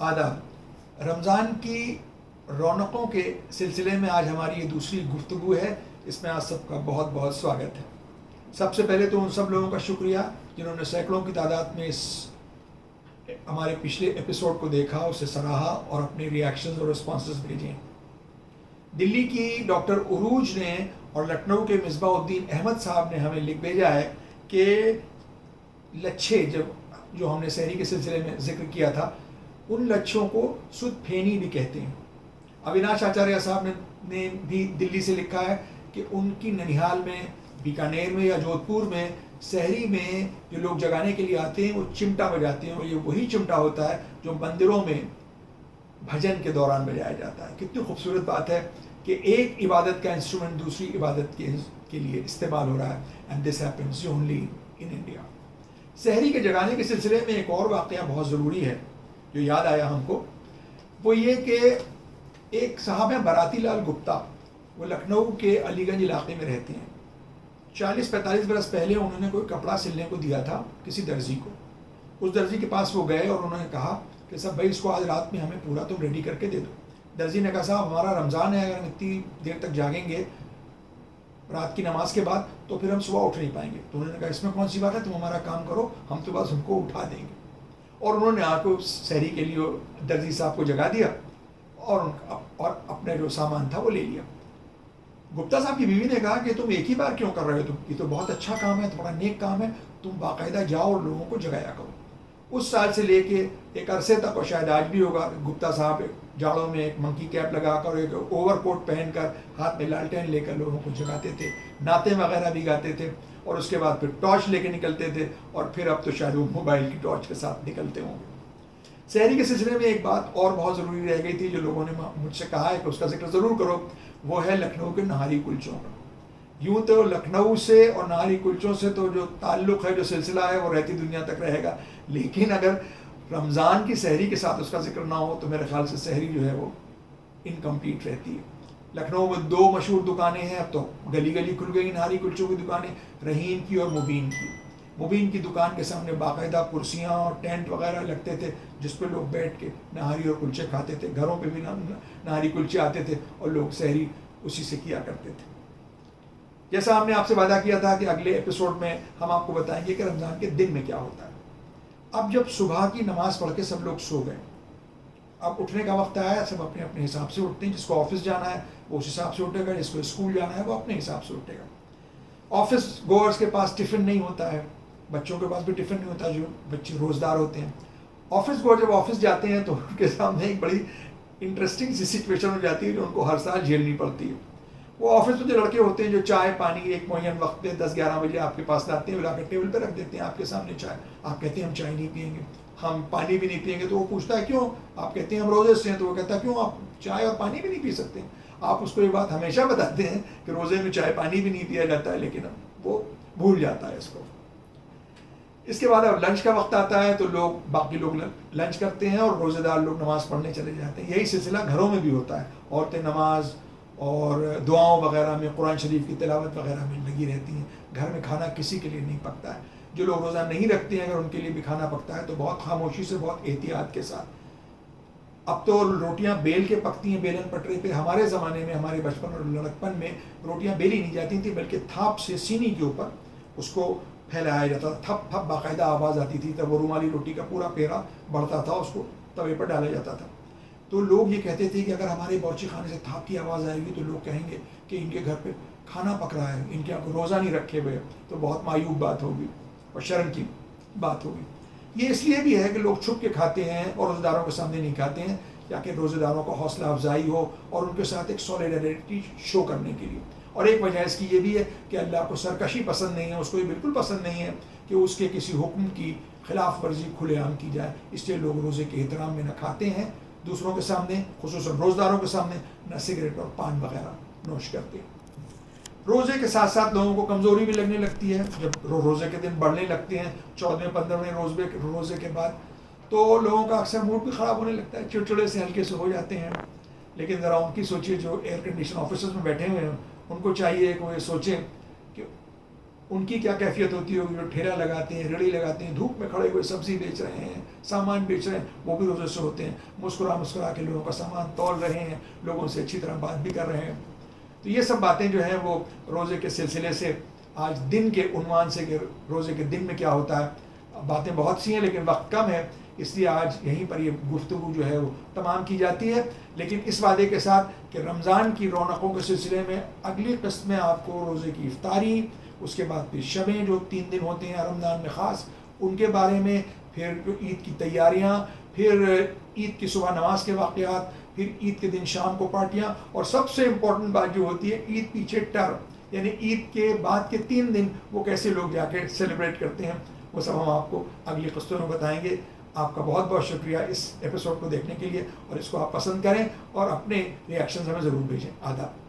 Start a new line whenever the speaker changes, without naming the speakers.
آداب. رمضان کی رونقوں کے سلسلے میں آج ہماری یہ دوسری گفتگو ہے. اس میں آپ سب کا بہت بہت سواگت ہے. سب سے پہلے تو ان سب لوگوں کا شکریہ جنہوں نے سینکڑوں کی تعداد میں اس ہمارے پچھلے ایپیسوڈ کو دیکھا, اسے سراہا اور اپنے ریئیکشنز اور رسپانسز بھیجیں. دلی کی ڈاکٹر عروج نے اور لکھنؤ کے مصباح الدین احمد صاحب نے ہمیں لکھ بھیجا ہے کہ لچھے جو ہم نے سحری کے سلسلے میں ذکر کیا تھا, ان لچھوں کو سود پھینی بھی کہتے ہیں. اویناش آچاریہ صاحب نے بھی دلی سے لکھا ہے کہ ان کی ننیہال میں, بیکانیر میں یا جودھ پور میں سحری میں جو لوگ جگانے کے لیے آتے ہیں وہ چمٹا بجاتے ہیں, اور یہ وہی چمٹا ہوتا ہے جو مندروں میں بھجن کے دوران بجایا جاتا ہے. کتنی خوبصورت بات ہے کہ ایک عبادت کا انسٹرومنٹ دوسری عبادت کے لیے استعمال ہو رہا ہے. And this happens only in India. سحری کے جگانے کے سلسلے میں ایک اور واقعہ بہت ضروری ہے جو یاد آیا ہم کو. وہ یہ کہ ایک صاحب ہیں براتی لال گپتا, وہ لکھنؤ کے علی گنج علاقے میں رہتے ہیں. 40-45 برس پہلے انہوں نے کوئی کپڑا سلنے کو دیا تھا کسی درزی کو. اس درزی کے پاس وہ گئے اور انہوں نے کہا کہ صاحب بھائی اس کو آج رات میں ہمیں پورا تم ریڈی کر کے دے دو. درزی نے کہا صاحب ہمارا رمضان ہے, اگر ہم اتنی دیر تک جاگیں گے رات کی نماز کے بعد تو پھر ہم صبح اٹھ نہیں پائیں گے. تو انہوں نے کہا اس میں کون سی بات ہے, تم ہمارا کام کرو, ہم تو بس ان کو اٹھا دیں گے. اور انہوں نے آ کے سحری کے لیے درزی صاحب کو جگا دیا اور اپنے جو سامان تھا وہ لے لیا. گپتا صاحب کی بیوی نے کہا کہ تم ایک ہی بار کیوں کر رہے ہو, تم یہ تو بہت اچھا کام ہے, بڑا نیک کام ہے, تم باقاعدہ جاؤ اور لوگوں کو جگایا کرو. اس سال سے لے کے ایک عرصے تک, اور شاید آج بھی ہوگا, گپتا صاحب جاڑوں میں ایک منکی کیپ لگا کر, ایک اوور کوٹ پہن کر, ہاتھ میں لالٹین لے کر لوگوں کو جگاتے تھے, نعتیں وغیرہ بھی گاتے تھے, اور اس کے بعد پھر ٹارچ لے کے نکلتے تھے, اور پھر اب تو شاید وہ موبائل کی ٹارچ کے ساتھ نکلتے ہوں گے. سحری کے سلسلے میں ایک بات اور بہت ضروری رہ گئی تھی جو لوگوں نے مجھ سے کہا ہے کہ اس کا ذکر ضرور کرو, وہ ہے لکھنؤ کے نہاری کلچوں کا. یوں تو لکھنؤ سے اور نہاری کلچوں سے تو جو تعلق ہے, جو سلسلہ ہے, وہ رہتی دنیا تک رہے گا, لیکن اگر رمضان کی سحری کے ساتھ اس کا ذکر نہ ہو تو میرے خیال سے سحری جو ہے وہ انکمپلیٹ رہتی ہے. لکھنؤ میں 2 مشہور دکانیں ہیں, اب تو گلی گلی کھل گئی نہاری کلچوں کی دکانیں, رحیم کی اور مبین کی. مبین کی دکان کے سامنے باقاعدہ کرسیاں اور ٹینٹ وغیرہ لگتے تھے جس پہ لوگ بیٹھ کے نہاری اور کلچے کھاتے تھے. گھروں پہ بھی نہاری کلچے آتے تھے اور لوگ سحری اسی سے کیا کرتے تھے. جیسا ہم نے آپ سے وعدہ کیا تھا کہ اگلے ایپیسوڈ میں ہم آپ کو بتائیں گے کہ رمضان کے دن میں کیا ہوتا ہے. اب جب صبح کی نماز پڑھ کے سب لوگ سو گئے, اب اٹھنے کا وقت آیا, سب اپنے اپنے حساب سے اٹھتے ہیں. جس کو آفس جانا ہے وہ اس حساب سے اٹھے گا, جس کو اسکول جانا ہے وہ اپنے حساب سے اٹھے گا. آفس گوئرس کے پاس ٹفن نہیں ہوتا ہے, بچوں کے پاس بھی ٹفن نہیں ہوتا جو بچے روزدار ہوتے ہیں. آفس گوئر جب آفس جاتے ہیں تو ان کے سامنے ایک بڑی انٹرسٹنگ سی سچویشن ہو جاتی ہے جو ان کو ہر سال جھیلنی پڑتی ہے. وہ آفس میں جو لڑکے ہوتے ہیں جو چائے پانی ایک معین وقت پہ 10-11 بجے آپ کے پاس لاتے ہیں, لا کے ٹیبل پہ رکھ دیتے ہیں آپ کے سامنے چائے. آپ کہتے ہیں ہم چائے نہیں پئیں گے, ہم پانی بھی نہیں پئیں گے. تو وہ پوچھتا ہے کیوں, آپ کہتے ہیں ہم روزے سے ہیں. تو وہ کہتا ہے کیوں آپ چائے اور پانی بھی نہیں پی سکتے. آپ اس کو یہ بات ہمیشہ بتاتے ہیں کہ روزے میں چائے پانی بھی نہیں پیا جاتا ہے, لیکن وہ بھول جاتا ہے اس کو. اس کے بعد اب لنچ کا وقت آتا ہے تو باقی لوگ لنچ کرتے ہیں اور روزے دار لوگ نماز پڑھنے چلے جاتے ہیں. یہی سلسلہ گھروں میں بھی ہوتا ہے. عورتیں نماز اور دعاؤں وغیرہ میں, قرآن شریف کی تلاوت وغیرہ میں لگی رہتی ہیں. گھر میں کھانا کسی کے لیے نہیں پکتا ہے. جو لوگ روزہ نہیں رکھتے ہیں اگر ان کے لیے بھی کھانا پکتا ہے تو بہت خاموشی سے, بہت احتیاط کے ساتھ. اب تو روٹیاں بیل کے پکتی ہیں بیلن پٹرے پہ. ہمارے زمانے میں, ہمارے بچپن اور لڑکپن میں روٹیاں بیلی نہیں جاتی تھیں بلکہ تھاپ سے سینی کے اوپر اس کو پھیلایا جاتا تھا. تھپ تھپ باقاعدہ آواز آتی تھی. تب وہ رومالی روٹی کا پورا پیرا بڑھتا تھا, اس کو توے پر ڈالا جاتا تھا. تو لوگ یہ کہتے تھے کہ اگر ہمارے باورچی خانے سے تھاپ کی آواز آئے گی تو لوگ کہیں گے کہ ان کے گھر پہ کھانا پک رہا ہے, ان کے یہاں روزہ نہیں رکھے ہوئے, تو بہت معیوب بات ہوگی اور شرم کی بات ہوگی. یہ اس لیے بھی ہے کہ لوگ چھپ کے کھاتے ہیں اور روزہ داروں کے سامنے نہیں کھاتے ہیں, تاکہ روزہ داروں کو حوصلہ افزائی ہو اور ان کے ساتھ ایک سولیڈریٹی شو کرنے کے لیے. اور ایک وجہ اس کی یہ بھی ہے کہ اللہ کو سرکشی پسند نہیں ہے, اس کو یہ بالکل پسند نہیں ہے کہ اس کے کسی حکم کی خلاف ورزی کھلے عام کی جائے. اس لیے لوگ روزے کے احترام میں نہ کھاتے ہیں دوسروں کے سامنے, خصوصاً روزداروں کے سامنے, نہ سگریٹ اور پان وغیرہ نوش کرتے ہیں. روزے کے ساتھ ساتھ لوگوں کو کمزوری بھی لگنے لگتی ہے. جب روزے کے دن بڑھنے لگتے ہیں 14ویں-15ویں روزے کے بعد, تو لوگوں کا اکثر موڈ بھی خراب ہونے لگتا ہے, چڑچڑے سے ہلکے سے ہو جاتے ہیں. لیکن ذرا ان کی سوچیے جو ایئر کنڈیشن آفیسز میں بیٹھے ہوئے ہیں, ان کو چاہیے کہ وہ یہ سوچیں کہ ان کی کیا کیفیت ہوتی ہوگی جو ٹھیلا لگاتے ہیں، ریڑھی لگاتے ہیں، دھوپ میں کھڑے ہوئے سبزی بیچ رہے ہیں، سامان بیچ رہے ہیں، وہ بھی روزے سے ہوتے ہیں، مسکرا کے لوگوں کا سامان تول رہے ہیں، لوگوں سے اچھی طرح بات بھی کر رہے ہیں. تو یہ سب باتیں جو ہیں وہ روزے کے سلسلے سے آج دن کے عنوان سے کہ روزے کے دن میں کیا ہوتا ہے، باتیں بہت سی ہیں لیکن وقت کم ہے، اس لیے آج یہیں پر یہ گفتگو جو ہے وہ تمام کی جاتی ہے. لیکن اس وعدے کے ساتھ کہ رمضان کی رونقوں کے سلسلے میں اگلی قسط میں آپ کو روزے کی افطاری، اس کے بعد پھر شبیں جو 3 دن ہوتے ہیں رمضان میں خاص، ان کے بارے میں، پھر عید کی تیاریاں، پھر عید کی صبح نماز کے واقعات، پھر عید کے دن شام کو پارٹیاں، اور سب سے امپورٹنٹ بات جو ہوتی ہے عید پیچھے ٹرم، یعنی عید کے بعد کے 3 دن وہ کیسے لوگ جا کے سیلیبریٹ کرتے ہیں، وہ سب ہم آپ کو اگلی قسطوں میں بتائیں گے. آپ کا بہت بہت شکریہ اس ایپیسوڈ کو دیکھنے کے لیے، اور اس کو آپ پسند کریں اور اپنے ریئیکشنز ہمیں ضرور بھیجیں. آداب.